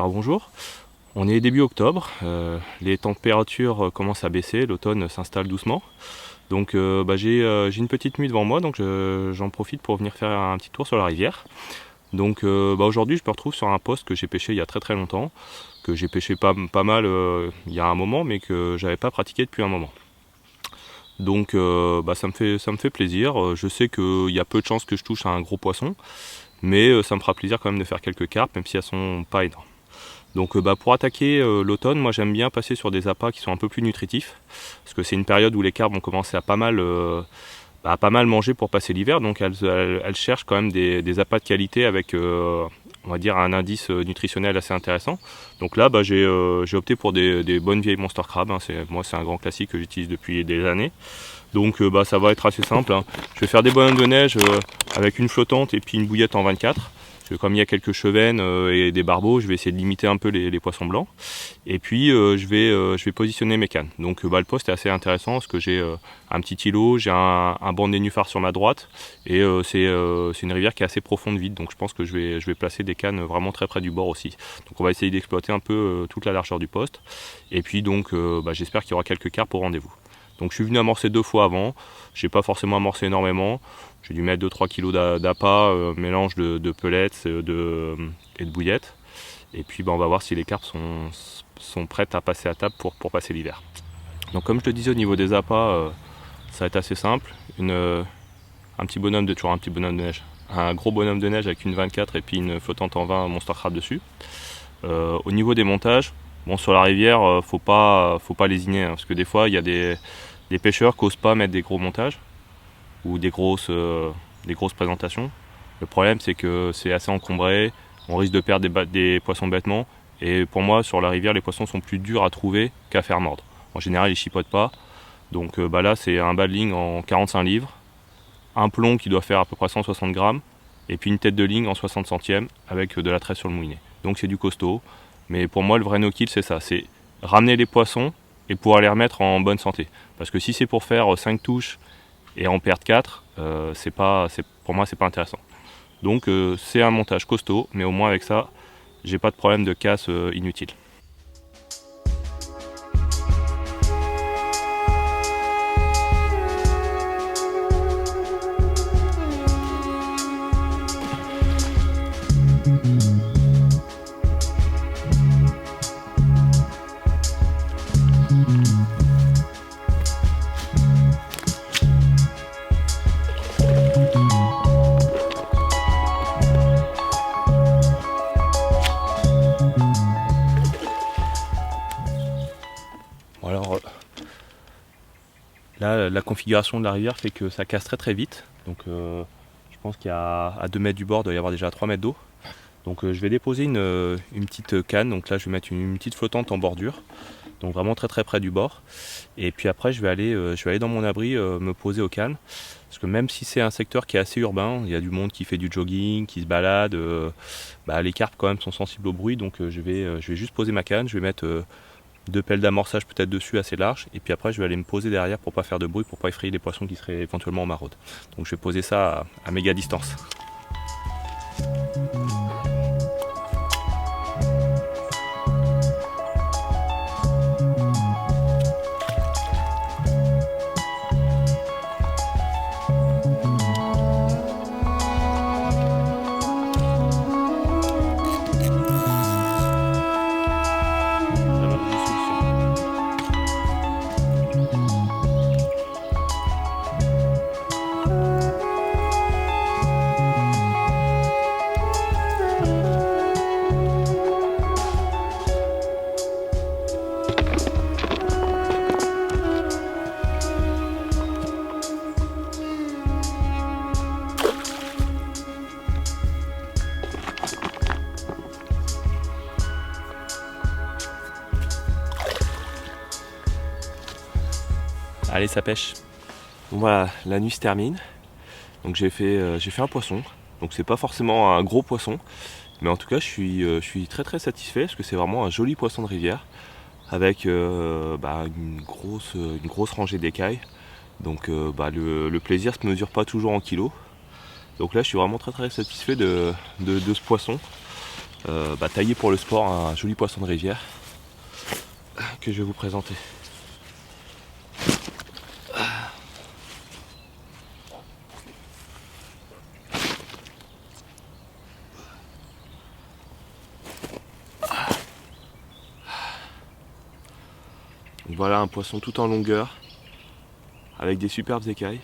Alors bonjour, on est début octobre, les températures commencent à baisser, l'automne s'installe doucement. Donc j'ai une petite nuit devant moi, donc j'en profite pour venir faire un petit tour sur la rivière. Donc aujourd'hui je me retrouve sur un poste que j'ai pêché il y a très longtemps, que j'ai pêché pas mal il y a un moment, mais que j'avais pas pratiqué depuis un moment. Donc ça me fait plaisir. Je sais qu'il y a peu de chances que je touche à un gros poisson, mais ça me fera plaisir quand même de faire quelques carpes, même si elles sont pas énormes. Donc pour attaquer l'automne, moi j'aime bien passer sur des appâts qui sont un peu plus nutritifs, parce que c'est une période où les carpes vont commencer à pas mal manger pour passer l'hiver, donc elles cherchent quand même des appâts de qualité avec on va dire un indice nutritionnel assez intéressant. Donc là j'ai opté pour des bonnes vieilles Monster Crab, hein. C'est un grand classique que j'utilise depuis des années. Donc ça va être assez simple, hein. Je vais faire des bonhommes de neige avec une flottante et puis une bouillette en 24. Parce que comme il y a quelques chevennes et des barbeaux, je vais essayer de limiter un peu les poissons blancs. Et puis je vais positionner mes cannes. Donc le poste est assez intéressant parce que j'ai un petit îlot, j'ai un banc de nénuphars sur ma droite et c'est une rivière qui est assez profonde, vide. Donc je pense que je vais placer des cannes vraiment très près du bord aussi. Donc on va essayer d'exploiter un peu toute la largeur du poste. Et puis donc j'espère qu'il y aura quelques carpes au rendez-vous. Donc je suis venu amorcer 2 fois avant, j'ai pas forcément amorcé énormément, j'ai dû mettre 2-3 kg d'appât, mélange de pellets et de bouillettes. Et puis on va voir si les carpes sont prêtes à passer à table pour passer l'hiver. Donc comme je te disais au niveau des appâts, ça va être assez simple, un petit bonhomme de neige, un gros bonhomme de neige avec une 24 et puis une flottante en 20 Monster Crab dessus. Au niveau des montages, sur la rivière, faut pas lésiner, hein, parce que des fois il y a des pêcheurs qui n'osent pas mettre des gros montages ou des grosses présentations. Le problème c'est que c'est assez encombré, on risque de perdre des poissons bêtement, et pour moi sur la rivière les poissons sont plus durs à trouver qu'à faire mordre. En général ils chipotent pas, donc là c'est un bas de ligne en 45 livres, un plomb qui doit faire à peu près 160 grammes, et puis une tête de ligne en 60 centièmes avec de la tresse sur le moulinet. Donc c'est du costaud, mais pour moi le vrai no-kill c'est ça, c'est ramener les poissons et pouvoir les remettre en bonne santé. Parce que si c'est pour faire 5 touches et en perdre 4, pour moi c'est pas intéressant. Donc c'est un montage costaud, mais au moins avec ça, j'ai pas de problème de casse inutile. Alors là, la configuration de la rivière fait que ça casse très vite. Donc je pense qu'à 2 mètres du bord, il doit y avoir déjà 3 mètres d'eau. Donc je vais déposer une petite canne. Donc là, je vais mettre une petite flottante en bordure. Donc vraiment très près du bord. Et puis après, je vais aller dans mon abri me poser aux cannes. Parce que même si c'est un secteur qui est assez urbain, il y a du monde qui fait du jogging, qui se balade. Les carpes quand même sont sensibles au bruit. Donc je vais juste poser ma canne. Je vais mettre 2 pelles d'amorçage peut-être dessus assez larges, et puis après je vais aller me poser derrière pour pas faire de bruit, pour pas effrayer les poissons qui seraient éventuellement en maraude. Donc je vais poser ça à méga distance. Allez, ça pêche. Bon, voilà, la nuit se termine. Donc j'ai fait un poisson. Donc c'est pas forcément un gros poisson, mais en tout cas je suis très satisfait parce que c'est vraiment un joli poisson de rivière avec une grosse rangée d'écailles. Donc le plaisir se mesure pas toujours en kilos. Donc là je suis vraiment très satisfait de ce poisson. taillé pour le sport, un joli poisson de rivière que je vais vous présenter. Donc voilà un poisson tout en longueur avec des superbes écailles.